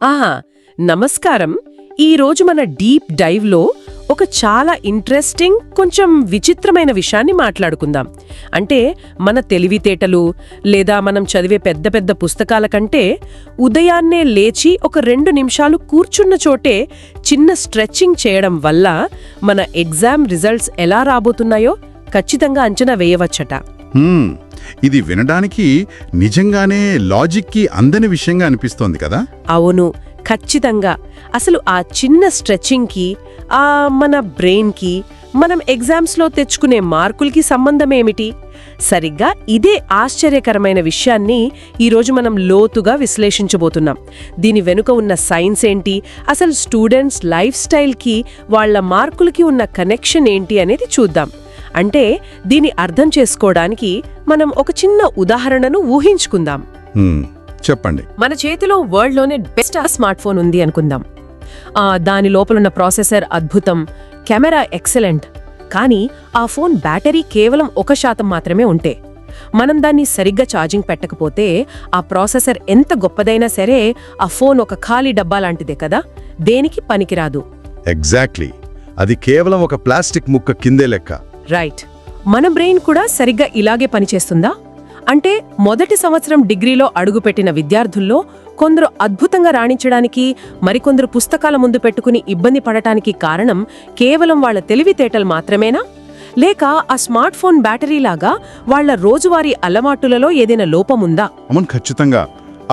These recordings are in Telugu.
ఆహా నమస్కారం. ఈరోజు మన డీప్ డైవ్లో ఒక చాలా ఇంట్రెస్టింగ్ కొంచెం విచిత్రమైన విషయాన్ని మాట్లాడుకుందాం. అంటే మన తెలివితేటలు లేదా మనం చదివే పెద్ద పెద్ద పుస్తకాల కంటే ఉదయాన్నే లేచి ఒక 2 నిమిషాలు కూర్చున్న చోటే చిన్న స్ట్రెచ్చింగ్ చేయడం వల్ల మన ఎగ్జామ్ రిజల్ట్స్ ఎలా రాబోతున్నాయో ఖచ్చితంగా అంచనా వేయవచ్చట. ఇది వినడానికి నిజంగానే లాజిక్కి అందని విషయంగా అనిపిస్తోంది కదా? అవును, ఖచ్చితంగా. అసలు ఆ చిన్న స్ట్రెచ్చింగ్కి మన బ్రెయిన్కి మనం ఎగ్జామ్స్లో తెచ్చుకునే మార్కులకి సంబంధమేమిటి? సరిగ్గా ఇదే ఆశ్చర్యకరమైన విషయాన్ని ఈరోజు మనం లోతుగా విశ్లేషించబోతున్నాం. దీని వెనుక ఉన్న సైన్స్ ఏంటి, అసలు స్టూడెంట్స్ లైఫ్ స్టైల్కి వాళ్ల మార్కులకి ఉన్న కనెక్షన్ ఏంటి అనేది చూద్దాం. అంటే దీన్ని అర్థం చేసుకోవడానికి మనం ఒక చిన్న ఉదాహరణను ఊహించుకుందాం. చెప్పండి. మన చేతిలో వరల్డ్లోనే బెస్ట్ స్మార్ట్ ఫోన్ ఉంది అనుకుందాం. దాని లోపలున్న ప్రాసెసర్ అద్భుతం, కెమెరా ఎక్సలెంట్. కానీ ఆ ఫోన్ బ్యాటరీ కేవలం 1% మాత్రమే ఉంటే, మనం దాన్ని సరిగ్గా ఛార్జింగ్ పెట్టకపోతే ఆ ప్రాసెసర్ ఎంత గొప్పదైనా సరే ఆ ఫోన్ ఒక ఖాళీ డబ్బా లాంటిదే కదా, దేనికి పనికిరాదు. ఎగ్జాక్ట్లీ, అది కేవలం ఒక ప్లాస్టిక్ ముక్క కిందే లెక్క. రైట్. మన బ్రెయిన్ కూడా సరిగ్గా ఇలాగే పనిచేస్తుందా? అంటే మొదటి సంవత్సరం డిగ్రీలో అడుగుపెట్టిన విద్యార్థుల్లో కొందరు అద్భుతంగా రాణించడానికి, మరికొందరు పుస్తకాల ముందు పెట్టుకుని ఇబ్బంది పడటానికి కారణం కేవలం వాళ్ల తెలివితేటలు మాత్రమేనా? లేక ఆ స్మార్ట్ ఫోన్ బ్యాటరీలాగా వాళ్ల రోజువారీ అలవాటులలో ఏదైనా లోపముందా? అవును, ఖచ్చితంగా.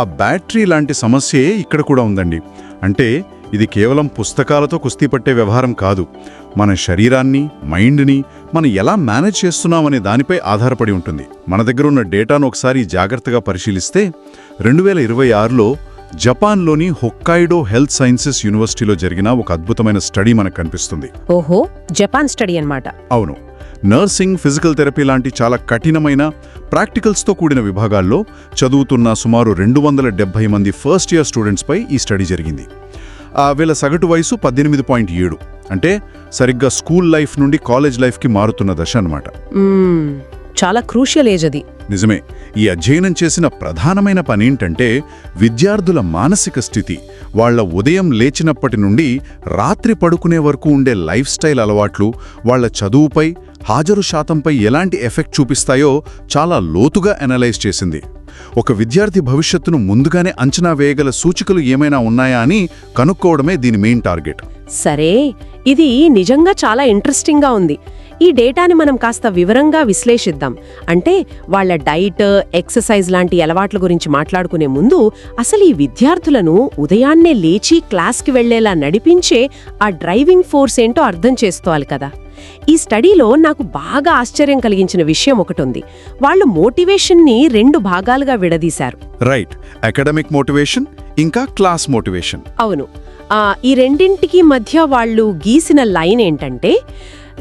ఆ బ్యాటరీ లాంటి సమస్యే ఇక్కడ కూడా ఉందండి. అంటే ఇది కేవలం పుస్తకాలతో కుస్తీ పట్టే వ్యవహారం కాదు. మన శరీరాన్ని, మైండ్ని మనం ఎలా మేనేజ్ చేస్తున్నామనే దానిపై ఆధారపడి ఉంటుంది. మన దగ్గర ఉన్న డేటాను ఒకసారి జాగ్రత్తగా పరిశీలిస్తే 2026లో జపాన్లోని హొక్కైడో హెల్త్ సైన్సెస్ యూనివర్సిటీలో జరిగిన ఒక అద్భుతమైన స్టడీ మనకు కనిపిస్తుంది. ఓహో, జపాన్ స్టడీ అన్నమాట. అవును. నర్సింగ్, ఫిజికల్ థెరపీ లాంటి చాలా కఠినమైన ప్రాక్టికల్స్తో కూడిన విభాగాల్లో చదువుతున్న సుమారు 270 మంది ఫస్ట్ ఇయర్ స్టూడెంట్స్పై ఈ స్టడీ జరిగింది. వీళ్ళ సగటు వయసు 18.7. అంటే సరిగ్గా స్కూల్ లైఫ్ నుండి కాలేజ్ లైఫ్కి మారుతున్న దశ అన్నమాట. చాలా క్రూషియల్ ఏజ్ అది. నిజమే. ఈ అధ్యయనం చేసిన ప్రధానమైన పనేంటంటే విద్యార్థుల మానసిక స్థితి, వాళ్ల ఉదయం లేచినప్పటి నుండి రాత్రి పడుకునే వరకు ఉండే లైఫ్ స్టైల్ అలవాట్లు వాళ్ల చదువుపై, హాజరు శాతంపై ఎలాంటి ఎఫెక్ట్ చూపిస్తాయో చాలా లోతుగా అనలైజ్ చేసింది. ఒక విద్యార్థి భవిష్యత్తును ముందుగానే అంచనా వేయగల సూచికలు ఏమైనా ఉన్నాయా అని కనుక్కోవడమే దీని మెయిన్ టార్గెట్. సరే, ఇది నిజంగా చాలా ఇంట్రెస్టింగ్గా ఉంది. ఈ డేటాని మనం కాస్త వివరంగా విశ్లేషిద్దాం. అంటే వాళ్ల డైట్, ఎక్సర్సైజ్ లాంటి అలవాట్ల గురించి మాట్లాడుకునే ముందు అసలు ఈ విద్యార్థులను ఉదయాన్నే లేచి క్లాస్కి వెళ్లేలా నడిపించే ఆ డ్రైవింగ్ ఫోర్స్ ఏంటో అర్థం చేసుకోవాలి కదా. ఈ స్టడీలో నాకు బాగా ఆశ్చర్యం కలిగించిన విషయం ఒకటుంది. వాళ్ళు మోటివేషన్ని 2 భాగాలుగా విడదీశారు. రైట్. అకాడమిక్ మోటివేషన్, ఇంకా క్లాస్ మోటివేషన్. అవును. ఈ రెండింటికి మధ్య వాళ్ళు గీసిన లైన్ ఏంటంటే,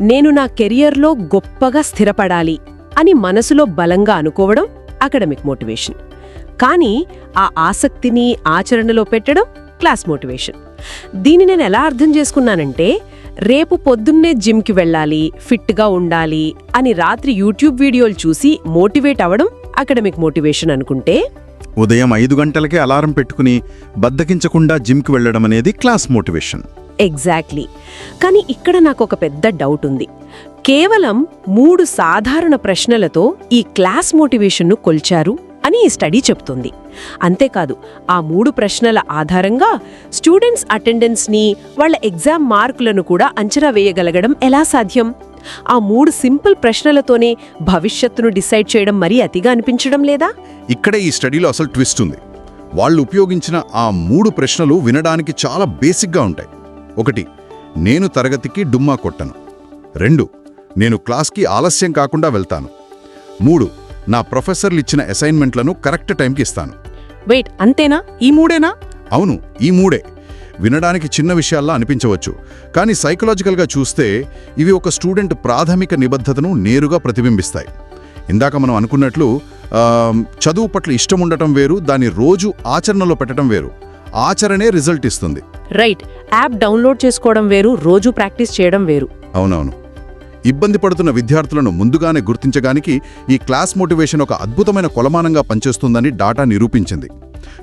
నేను నా కెరియర్లో గొప్పగా స్థిరపడాలి అని మనసులో బలంగా అనుకోవడం అకాడమిక్ మోటివేషన్. కానీ ఆ ఆసక్తిని ఆచరణలో పెట్టడం క్లాస్ మోటివేషన్. దీన్ని నేను ఎలా అర్థం చేసుకున్నానంటే, రేపు పొద్దున్నే జిమ్కి వెళ్ళాలి, ఫిట్గా ఉండాలి అని రాత్రి యూట్యూబ్ వీడియోలు చూసి మోటివేట్ అవ్వడం అకాడమిక్ మోటివేషన్ అనుకుంటే, ఉదయం 5 గంటలకే అలారం పెట్టుకుని బద్దకించకుండా జిమ్కి వెళ్లడం అనేది క్లాస్ మోటివేషన్. ఎగ్జాక్ట్లీ. కానీ ఇక్కడ నాకు ఒక పెద్ద డౌట్ ఉంది. కేవలం 3 సాధారణ ప్రశ్నలతో ఈ క్లాస్ మోటివేషన్ను కొల్చారు అని ఈ స్టడీ చెప్తుంది. అంతేకాదు, ఆ 3 ప్రశ్నల ఆధారంగా స్టూడెంట్స్ అటెండెన్స్ని, వాళ్ళ ఎగ్జామ్ మార్కులను కూడా అంచనా వేయగలగడం ఎలా సాధ్యం? ఆ 3 సింపుల్ ప్రశ్నలతోనే భవిష్యత్తును డిసైడ్ చేయడం మరీ అతిగా అనిపించడం లేదా? ఇక్కడే ఈ స్టడీలో అసలు ట్విస్ట్ ఉంది. వాళ్ళు ఉపయోగించిన ఆ 3 ప్రశ్నలు వినడానికి చాలా బేసిక్గా ఉంటాయి. 1. నేను తరగతికి డుమ్మా కొట్టను. 2. నేను క్లాస్కి ఆలస్యం కాకుండా వెళ్తాను. 3. నా ప్రొఫెసర్లు ఇచ్చిన అసైన్మెంట్లను కరెక్ట్ టైంకి ఇస్తాను. వెయిట్, అంతేనా? ఈ 3ఏనా? అవును, ఈ 3ఏ. వినడానికి చిన్న విషయాల్లా అనిపించవచ్చు, కానీ సైకలాజికల్గా చూస్తే ఇవి ఒక స్టూడెంట్ ప్రాథమిక నిబద్ధతను నేరుగా ప్రతిబింబిస్తాయి. ఇందాక మనం అనుకున్నట్లు చదువు పట్ల ఇష్టం ఉండటం వేరు, దాన్ని రోజు ఆచరణలో పెట్టడం వేరు. ఆచరణే రిజల్ట్ ఇస్తుంది. రైట్. యాప్ డౌన్లోడ్ చేసుకోవడం వేరు, రోజు ప్రాక్టీస్ చేయడం వేరు. అవునవును. ఇబ్బంది పడుతున్న విద్యార్థులను ముందుగానే గుర్తించడానికి ఈ క్లాస్ మోటివేషన్ ఒక అద్భుతమైన కొలమానంగా పనిచేస్తుందని డాటా నిరూపించింది.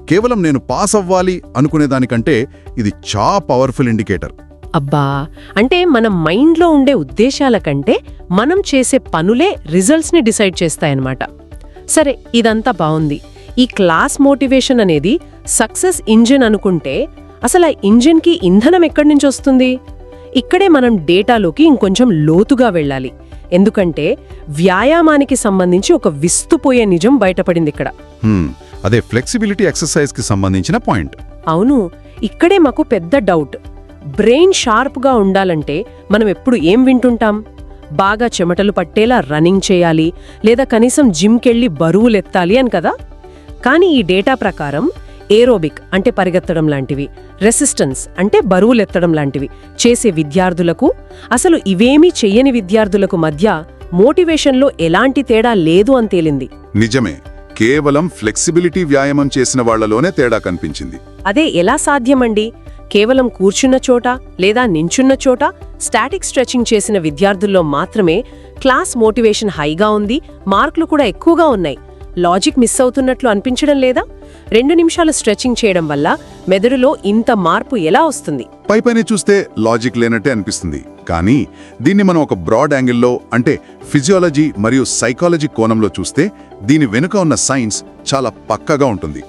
కేవలం నేను పాస్ అవ్వాలి అనుకునేదానికంటే ఇది చాలా పవర్ఫుల్ ఇండికేటర్. అబ్బా, అంటే మన మైండ్లో ఉండే ఉద్దేశాల కంటే మనం చేసే పనులే రిజల్ట్స్ని డిసైడ్ చేస్తాయన్నమాట. సరే, ఇదంతా బావుంది. ఈ క్లాస్ మోటివేషన్ అనేది సక్సెస్ ఇంజిన్ అనుకుంటే అసలు ఆ ఇంజిన్కి ఇంధనం ఎక్కడి నుంచి వస్తుంది? ఇక్కడే మనం డేటాలోకి ఇంకొంచెం లోతుగా వెళ్ళాలి. ఎందుకంటే వ్యాయామానికి సంబంధించి ఒక విస్తుపోయే నిజం బయటపడింది ఇక్కడ. అదే ఫ్లెక్సిబిలిటీ ఎక్సర్సైజ్కి సంబంధించిన పాయింట్. అవును, ఇక్కడే మాకు పెద్ద డౌట్. బ్రెయిన్ షార్ప్గా ఉండాలంటే మనం ఎప్పుడు ఏం వింటుంటాం? బాగా చెమటలు పట్టేలా రన్నింగ్ చేయాలి, లేదా కనీసం జిమ్కెళ్ళి బరువులెత్తాలి అని కదా. కానీ ఈ డేటా ప్రకారం ఏరోబిక్ అంటే పరిగెత్తడం లాంటివి, రెసిస్టెన్స్ అంటే బరువులెత్తడం లాంటివి చేసే విద్యార్థులకు, అసలు ఇవేమీ చెయ్యని విద్యార్థులకు మధ్య మోటివేషన్లో ఎలాంటి తేడా లేదు అని తేలింది. నిజమే, కేవలం ఫ్లెక్సిబిలిటీ వ్యాయామం చేసిన వాళ్లలోనే తేడా కనిపించింది. అదే ఎలా సాధ్యమండి? కేవలం కూర్చున్న చోట లేదా నించున్న చోట స్టాటిక్ స్ట్రెచింగ్ చేసిన విద్యార్థుల్లో మాత్రమే క్లాస్ మోటివేషన్ హైగా ఉంది, మార్కులు కూడా ఎక్కువగా ఉన్నాయి. లాజిక్ మిస్ అవుతున్నట్లు అనిపించడం లేదా? 2 నిమిషాలు స్ట్రెచింగ్ చేయడం వల్ల మెదడులో ఇంత మార్పు ఎలా వస్తుంది? పైపైనే చూస్తే లాజిక్ లేనట్టే అనిపిస్తుంది. కానీ దీన్ని మనం ఒక బ్రాడ్ యాంగిల్లో, అంటే ఫిజియాలజీ మరియు సైకాలజీ కోణంలో చూస్తే దీని వెనుక ఉన్న సైన్స్ చాలా పక్కాగా ఉంటుంది.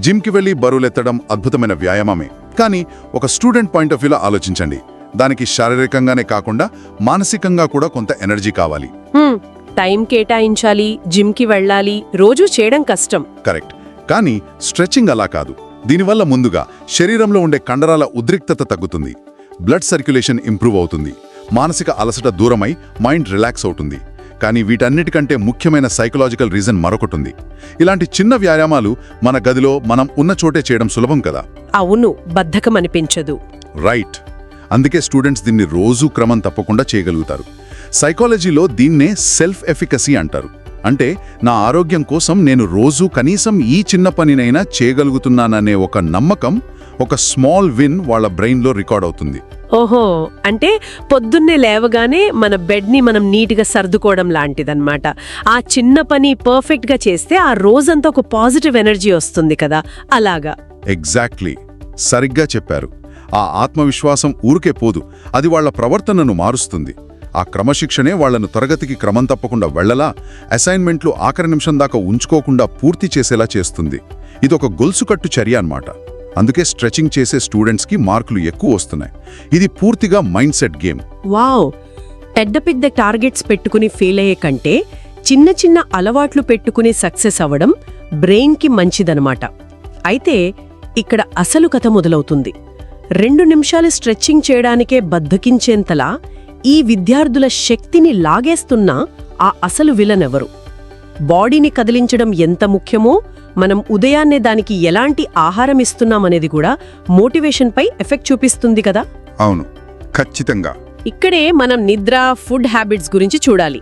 జిమ్కి వెళ్లి బరువులెత్తడం అద్భుతమైన వ్యాయామమే. కానీ ఒక స్టూడెంట్ పాయింట్ ఆఫ్ వ్యూలో ఆలోచించండి. దానికి శారీరకంగానే కాకుండా మానసికంగా కూడా కొంత ఎనర్జీ కావాలి. టైం కేటాయించాలి, జిమ్కి వెళ్ళాలి, రోజూ చేయడం కష్టం. కరెక్ట్. కానీ స్ట్రెచింగ్ అలా కాదు. దీనివల్ల ముందుగా శరీరంలో ఉండే కండరాల ఉద్రిక్తత తగ్గుతుంది, బ్లడ్ సర్క్యులేషన్ ఇంప్రూవ్ అవుతుంది, మానసిక అలసట దూరమై మైండ్ రిలాక్స్ అవుతుంది. కానీ వీటన్నిటికంటే ముఖ్యమైన సైకలాజికల్ రీజన్ మరొకటుంది. ఇలాంటి చిన్న వ్యాయామాలు మన గదిలో మనం ఉన్న చోటే చేయడం సులభం కదా. అవును, బద్ధకం అనిపించదు. రైట్. అందుకే స్టూడెంట్స్ దీన్ని రోజూ క్రమం తప్పకుండా చేయగలుగుతారు. సైకాలజీలో దీన్నే సెల్ఫ్ ఎఫికసీ అంటారు. అంటే నా ఆరోగ్యం కోసం నేను రోజూ కనీసం ఈ చిన్న పనినైనా చేయగలుగుతున్నాననే ఒక నమ్మకం, ఒక స్మాల్ విన్ వాళ్ళ బ్రెయిన్లో రికార్డ్ అవుతుంది. ఓహో, అంటే పొద్దున్నే లేవగానే మన బెడ్ని మనం నీట్గా సర్దుకోవడం లాంటిదన్నమాట. ఆ చిన్న పని పర్ఫెక్ట్గా చేస్తే ఆ రోజంతా ఒక పాజిటివ్ ఎనర్జీ వస్తుంది కదా, అలాగా. ఎగ్జాక్ట్లీ, సరిగ్గా చెప్పారు. ఆ ఆత్మవిశ్వాసం ఊరికే పోదు, అది వాళ్ల ప్రవర్తనను మారుస్తుంది. ఆ క్రమశిక్షణే వాళ్లను తరగతికి క్రమం తప్పకుండా వెళ్లలా, అసైన్మెంట్లు ఆఖరి నిమిషం దాకా ఉంచుకోకుండా పూర్తి చేసేలా చేస్తుంది. ఇదొక గొలుసుకట్టు చర్య అన్నమాట. అందుకే స్ట్రెచింగ్ చేసే స్టూడెంట్స్కి మార్కులు ఎక్కువ వస్తున్నాయి. ఇది పూర్తిగా మైండ్ సెట్ గేమ్. వావ్, పెద్ద పెద్ద టార్గెట్స్ పెట్టుకుని ఫెయిల్ అయ్యే కంటే చిన్న చిన్న అలవాట్లు పెట్టుకుని సక్సెస్ అవ్వడం బ్రెయిన్కి మంచిదనమాట. అయితే ఇక్కడ అసలు కథ మొదలవుతుంది. 2 నిమిషాలు స్ట్రెచ్చింగ్ చేయడానికే బద్ధకించేంతలా ఈ విద్యార్థుల శక్తిని లాగేస్తున్న ఆ అసలు విలన్ ఎవరు? బాడీని కదిలించడం ఎంత ముఖ్యమో, మనం ఉదయాన్నే దానికి ఎలాంటి ఆహారం ఇస్తున్నామనేది కూడా మోటివేషన్పై ఎఫెక్ట్ చూపిస్తుంది కదా. అవును, ఖచ్చితంగా. ఇక్కడే మనం నిద్ర, ఫుడ్ హ్యాబిట్స్ గురించి చూడాలి.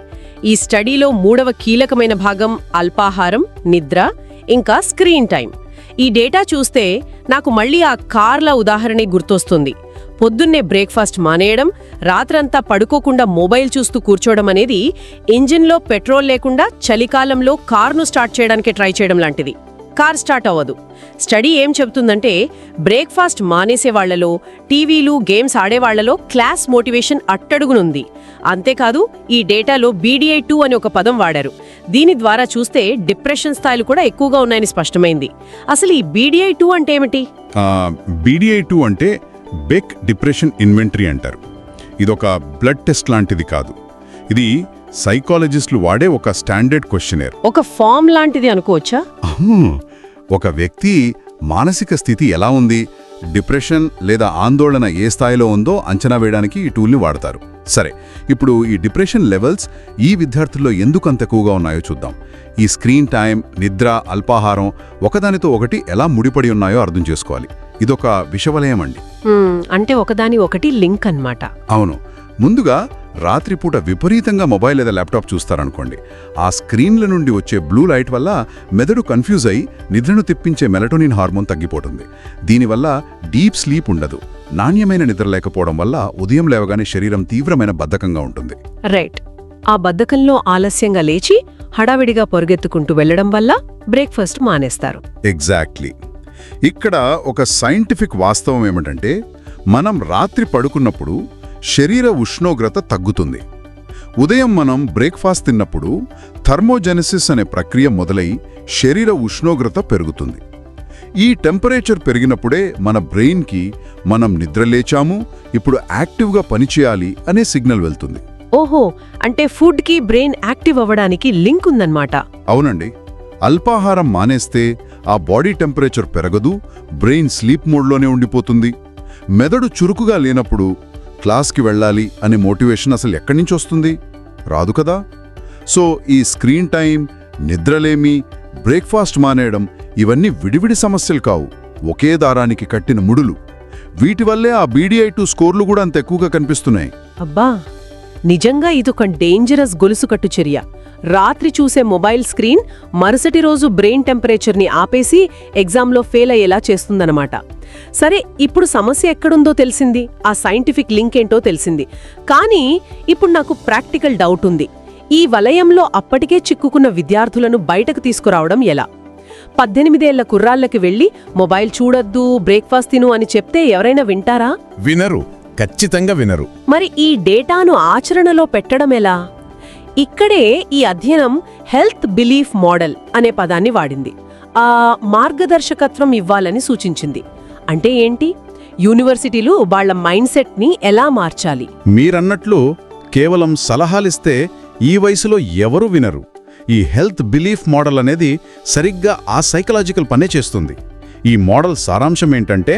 ఈ స్టడీలో 3వ కీలకమైన భాగం అల్పాహారం, నిద్ర, ఇంకా స్క్రీన్ టైం. ఈ డేటా చూస్తే నాకు మళ్ళీ ఆ కార్ల ఉదాహరణే గుర్తొస్తుంది. పొద్దున్నే బ్రేక్ఫాస్ట్ మానేయడం, రాత్రంతా పడుకోకుండా మొబైల్ చూస్తూ కూర్చోవడం అనేది ఇంజిన్లో పెట్రోల్ లేకుండా చలికాలంలో కార్ను స్టార్ట్ చేయడానికి ట్రై చేయడం లాంటిది. కార్ స్టార్ట్ అవ్వదు. స్టడీ ఏం చెబుతుందంటే బ్రేక్ఫాస్ట్ మానేసే వాళ్లలో, టీవీలు, గేమ్స్ ఆడేవాళ్లలో క్లాస్ మోటివేషన్ అట్టడుగునుంది. అంతేకాదు, ఈ డేటాలో BDI-2 అని ఒక పదం వాడారు. దీని ద్వారా చూస్తే డిప్రెషన్ స్థాయిలు కూడా ఎక్కువగా ఉన్నాయని స్పష్టమైంది. అసలు ఈ BDI-2 అంటే ఏమిటి? BDI-2 అంటే బెక్ డిప్రెషన్ ఇన్వెంటరీ అంటారు. ఇదొక బ్లడ్ టెస్ట్ లాంటిది కాదు. ఇది సైకాలజిస్టులు వాడే ఒక స్టాండర్డ్ క్వశ్చనర్. ఒక ఫామ్ లాంటిది అనుకోవచ్చా? ఒక వ్యక్తి మానసిక స్థితి ఎలా ఉంది, డిప్రెషన్ లేదా ఆందోళన ఏ స్థాయిలో ఉందో అంచనా వేయడానికి ఈ టూల్ని వాడతారు. సరే, ఇప్పుడు ఈ డిప్రెషన్ లెవెల్స్ ఈ విద్యార్థుల్లో ఎందుకు అంత ఎక్కువగా ఉన్నాయో చూద్దాం. ఈ స్క్రీన్ టైం, నిద్ర, అల్పాహారం ఒకదానితో ఒకటి ఎలా ముడిపడి ఉన్నాయో అర్థం చేసుకోవాలి. ఇదొక విషవలయం అండి. అంటే ఒకదాని ఒకటి లింక్ అన్నమాట. అవును. ముందుగా రాత్రిపూట విపరీతంగా మొబైల్ లేదా ల్యాప్టాప్ చూస్తారనుకోండి. ఆ స్క్రీన్ల నుండి వచ్చే బ్లూ లైట్ వల్ల మెదడు కన్ఫ్యూజ్ అయి నిద్రను తెప్పించే మెలటోనిన్ హార్మోన్ తగ్గిపోతుంది. దీనివల్ల డీప్ స్లీప్ ఉండదు. నాణ్యమైన నిద్ర లేకపోవడం వల్ల ఉదయం లేవగానే శరీరం తీవ్రమైన బద్ధకంగా ఉంటుంది. రైట్. ఆ బద్ధకంలో ఆలస్యంగా లేచి హడావిడిగా పొరుగెత్తుకుంటూ వెళ్లడం వల్ల బ్రేక్ఫాస్ట్ మానేస్తారు. ఎగ్జాక్ట్లీ. ఇక్కడ ఒక సైంటిఫిక్ వాస్తవం ఏమిటంటే మనం రాత్రి పడుకున్నప్పుడు శరీర ఉష్ణోగ్రత తగ్గుతుంది. ఉదయం మనం బ్రేక్ఫాస్ట్ తిన్నప్పుడు థర్మోజెనసిస్ అనే ప్రక్రియ మొదలై శరీర ఉష్ణోగ్రత పెరుగుతుంది. ఈ టెంపరేచర్ పెరిగినప్పుడే మన బ్రెయిన్కి మనం నిద్రలేచాము, ఇప్పుడు యాక్టివ్గా పనిచేయాలి అనే సిగ్నల్ వెళ్తుంది. ఓహో, అంటే ఫుడ్కి బ్రెయిన్ యాక్టివ్ అవ్వడానికి లింక్ ఉందన్నమాట. అవునండి. అల్పాహారం మానేస్తే ఆ బాడీ టెంపరేచర్ పెరగదు, బ్రెయిన్ స్లీప్ మోడ్లోనే ఉండిపోతుంది. మెదడు చురుకుగా లేనప్పుడు క్లాస్కి వెళ్ళాలి అనే మోటివేషన్ అసలు ఎక్కడి నుంచి వస్తుంది? రాదు కదా. సో ఈ స్క్రీన్ టైం, నిద్రలేమి, బ్రేక్ఫాస్ట్ మానేయడం ఇవన్నీ విడివిడి సమస్యలు కావు, ఒకే దారానికి కట్టిన ముడులు. వీటి వల్లే ఆ BDI2 స్కోర్లు కూడా అంత ఎక్కువగా కనిపిస్తున్నాయి. అబ్బా, నిజంగా ఇదొక డేంజరస్ గొలుసుకట్టు చర్య. రాత్రి చూసే మొబైల్ స్క్రీన్ మరుసటి రోజు బ్రెయిన్ టెంపరేచర్ని ఆపేసి ఎగ్జామ్లో ఫెయిల్ అయ్యేలా చేస్తుందన్నమాట. సరే, ఇప్పుడు సమస్య ఎక్కడుందో తెలిసింది, ఆ సైంటిఫిక్ లింక్ ఏంటో తెలిసింది. కానీ ఇప్పుడు నాకు ప్రాక్టికల్ డౌట్ ఉంది. ఈ వలయంలో అప్పటికే చిక్కుకున్న విద్యార్థులను బయటకు తీసుకురావడం ఎలా? 18 ఏళ్ల కుర్రాళ్ళకి వెళ్లి మొబైల్ చూడొద్దు, బ్రేక్ఫాస్ట్ తిను అని చెప్తే ఎవరైనా వింటారా? వినరు, ఖచ్చితంగా వినరు. మరి ఈ డేటాను ఆచరణలో పెట్టడం ఎలా? ఇక్కడే ఈ అధ్యయనం హెల్త్ బిలీఫ్ మోడల్ అనే పదాన్ని వాడింది. మార్గదర్శకత్వం ఇవ్వాలని సూచించింది. అంటే ఏంటి? యూనివర్సిటీలు వాళ్ల మైండ్ సెట్ని ఎలా మార్చాలి? మీరన్నట్లు కేవలం సలహాలిస్తే ఈ వయసులో ఎవరూ వినరు. ఈ హెల్త్ బిలీఫ్ మోడల్ అనేది సరిగ్గా ఆ సైకలాజికల్ పనే చేస్తుంది. ఈ మోడల్ సారాంశం ఏంటంటే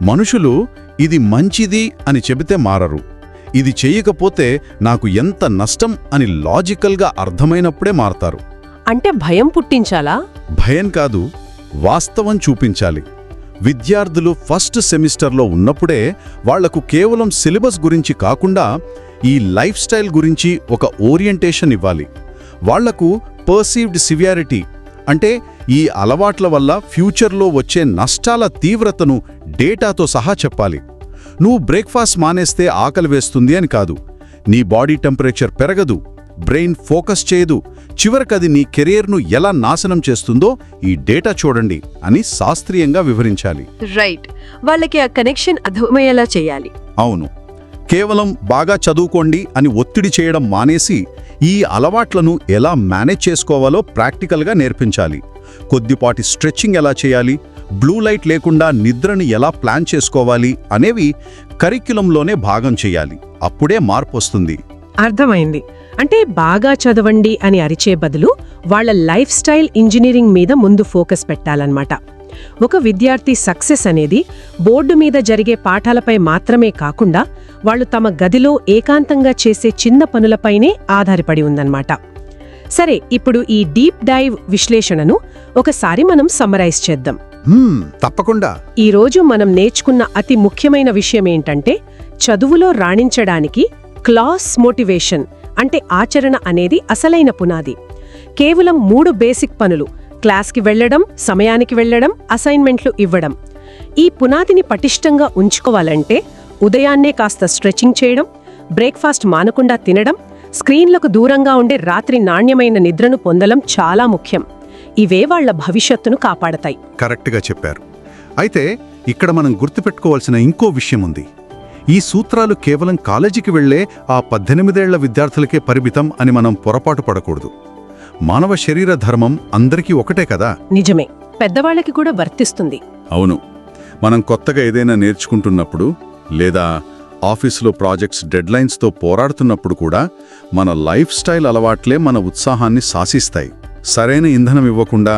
మనుషులు ఇది మంచిది అని చెబితే మారరు, ఇది చెయ్యకపోతే నాకు ఎంత నష్టం అని లాజికల్గా అర్థమైనప్పుడే మారతారు. అంటే భయం పుట్టించాలా? భయం కాదు, వాస్తవం చూపించాలి. విద్యార్థులు ఫస్ట్ సెమిస్టర్లో ఉన్నప్పుడే వాళ్లకు కేవలం సిలబస్ గురించి కాకుండా ఈ లైఫ్ స్టైల్ గురించి ఒక ఓరియంటేషన్ ఇవ్వాలి. వాళ్లకు పర్సీవ్డ్ సివియారిటీ అంటే ఈ అలవాట్ల వల్ల ఫ్యూచర్లో వచ్చే నష్టాల తీవ్రతను డేటాతో సహా చెప్పాలి. నువ్వు బ్రేక్ఫాస్ట్ మానేస్తే ఆకలి వేస్తుంది అని కాదు, నీ బాడీ టెంపరేచర్ పెరగదు, బ్రెయిన్ ఫోకస్ చేయదు, చివరికది నీ కెరీర్ను ఎలా నాశనం చేస్తుందో ఈ డేటా చూడండి అని శాస్త్రీయంగా వివరించాలి. రైట్, వాళ్ళకి ఆ కనెక్షన్ అర్థమయ్యేలా చేయాలి. అవును, కేవలం బాగా చదువుకోండి అని ఒత్తిడి చేయడం మానేసి ఈ అలవాట్లను ఎలా మేనేజ్ చేసుకోవాలో ప్రాక్టికల్గా నేర్పించాలి. కొద్దిపాటి స్ట్రెచ్చింగ్ ఎలా చేయాలి, బ్లూ లైట్ లేకుండా నిద్రని ఎలా ప్లాన్ చేసుకోవాలి అనేవి కరిక్యులంలోనే భాగం చేయాలి. అప్పుడే మార్పు వస్తుంది. అర్థమైంది. అంటే బాగా చదవండి అని అరిచే బదులు వాళ్ళ లైఫ్ స్టైల్ ఇంజనీరింగ్ మీద ముందు ఫోకస్ పెట్టాలన్నమాట. ఒక విద్యార్థి సక్సెస్ అనేది బోర్డు మీద జరిగే పాఠాలపై మాత్రమే కాకుండా వాళ్ళు తమ గదిలో ఏకాంతంగా చేసే చిన్న పనులపైనే ఆధారపడి ఉందన్నమాట. సరే, ఇప్పుడు ఈ డీప్ డైవ్ విశ్లేషణను ఒకసారి మనం సమ్మరైజ్ చేద్దాం. తప్పకుండా. ఈరోజు మనం నేర్చుకున్న అతి ముఖ్యమైన విషయం ఏంటంటే చదువులో రాణించడానికి క్లాస్ మోటివేషన్ అంటే ఆచరణ అనేది అసలైన పునాది. కేవలం 3 బేసిక్ పనులు: క్లాస్కి వెళ్లడం, సమయానికి వెళ్లడం, అసైన్మెంట్లు ఇవ్వడం. ఈ పునాదిని పటిష్టంగా ఉంచుకోవాలంటే ఉదయాన్నే కాస్త స్ట్రెచింగ్ చేయడం, బ్రేక్ఫాస్ట్ మానకుండా తినడం, స్క్రీన్లకు దూరంగా ఉండే రాత్రి నాణ్యమైన నిద్రను పొందడం చాలా ముఖ్యం. ఇవే వాళ్ల భవిష్యత్తును కాపాడతాయి. కరెక్ట్గా చెప్పారు. అయితే ఇక్కడ మనం గుర్తుపెట్టుకోవాల్సిన ఇంకో విషయం ఉంది. ఈ సూత్రాలు కేవలం కాలేజీకి వెళ్లే ఆ 18 ఏళ్ల విద్యార్థులకే పరిమితం అని మనం పొరపాటు పడకూడదు. మానవ శరీర ధర్మం అందరికీ ఒకటే కదా. నిజమే, పెద్దవాళ్లకి కూడా వర్తిస్తుంది. అవును, మనం కొత్తగా ఏదైనా నేర్చుకుంటున్నప్పుడు లేదా ఆఫీసులో ప్రాజెక్ట్స్ డెడ్లైన్స్తో పోరాడుతున్నప్పుడు కూడా మన లైఫ్ స్టైల్ అలవాట్లే మన ఉత్సాహాన్ని శాసిస్తాయి. సరైన ఇంధనం ఇవ్వకుండా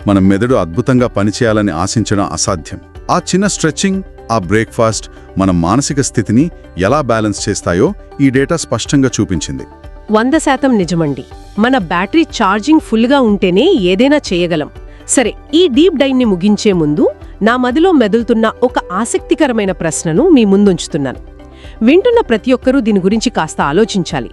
మన మెదడు అద్భుతంగా పనిచేయాలని ఆశించడం అసాధ్యం. ఆ చిన్న స్ట్రెచ్చింగ్, ఆ బ్రేక్ఫాస్ట్ మన మానసిక స్థితిని ఎలా బ్యాలెన్స్ చేస్తాయో ఈ డేటా స్పష్టంగా చూపించింది. 100% నిజమండి. మన బ్యాటరీ ఛార్జింగ్ ఫుల్గా ఉంటేనే ఏదైనా చేయగలం. సరే, ఈ డీప్ డైవ్ని ముగించే ముందు నా మదిలో మెదులుతున్న ఒక ఆసక్తికరమైన ప్రశ్నను మీ ముందుంచుతున్నాను. వింటున్న ప్రతి ఒక్కరూ దీని గురించి కాస్త ఆలోచించాలి.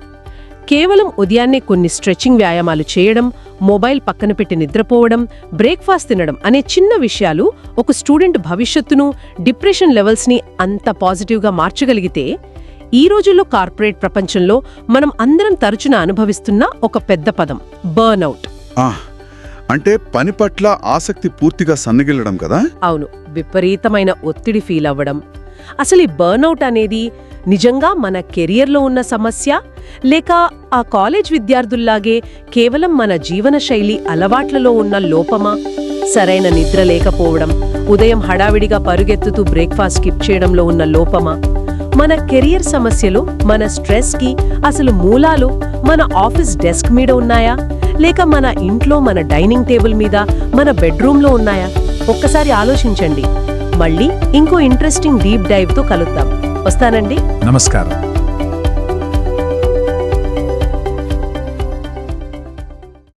కేవలం ఉదయాన్నే కొన్ని స్ట్రెచింగ్ వ్యాయామాలు చేయడం, మొబైల్ పక్కన పెట్టి నిద్రపోవడం, బ్రేక్ఫాస్ట్ తినడం అనే చిన్న విషయాలు ఒక స్టూడెంట్ భవిష్యత్తును, డిప్రెషన్ లెవెల్స్ని అంత పాజిటివ్గా మార్చగలిగితే, ఈ రోజుల్లో కార్పొరేట్ ప్రపంచంలో మనం అందరం తరచున అనుభవిస్తున్న ఒక పెద్ద పదం బర్న్అవుట్. అంటే పని పట్ల ఆసక్తి పూర్తిగా సన్నగిల్లడం కదా? అవును, విపరీతమైన ఒత్తిడి ఫీల్ అవ్వడం. అసలు ఈ బర్నౌట్ అనేది నిజంగా మన కెరియర్లో ఉన్న సమస్య, లేక ఆ కాలేజ్ విద్యార్థుల్లాగే కేవలం మన జీవనశైలి అలవాట్లలో ఉన్న లోపమా? సరైన నిద్ర లేకపోవడం, ఉదయం హడావిడిగా పరుగెత్తుతూ బ్రేక్ఫాస్ట్ స్కిప్ చేయడంలో ఉన్న లోపమా? మన కెరియర్ సమస్యలు, మన స్ట్రెస్కి అసలు మూలాలు మన ఆఫీస్ డెస్క్ మీద ఉన్నాయా, లేక మన ఇంట్లో మన డైనింగ్ టేబుల్ మీద, మన బెడ్రూమ్లో ఉన్నాయా? ఒక్కసారి ఆలోచించండి. మళ్ళీ ఇంకో ఇంట్రెస్టింగ్ డీప్ డైవ్తో కలుద్దాం. వస్తానండి. నమస్కారం.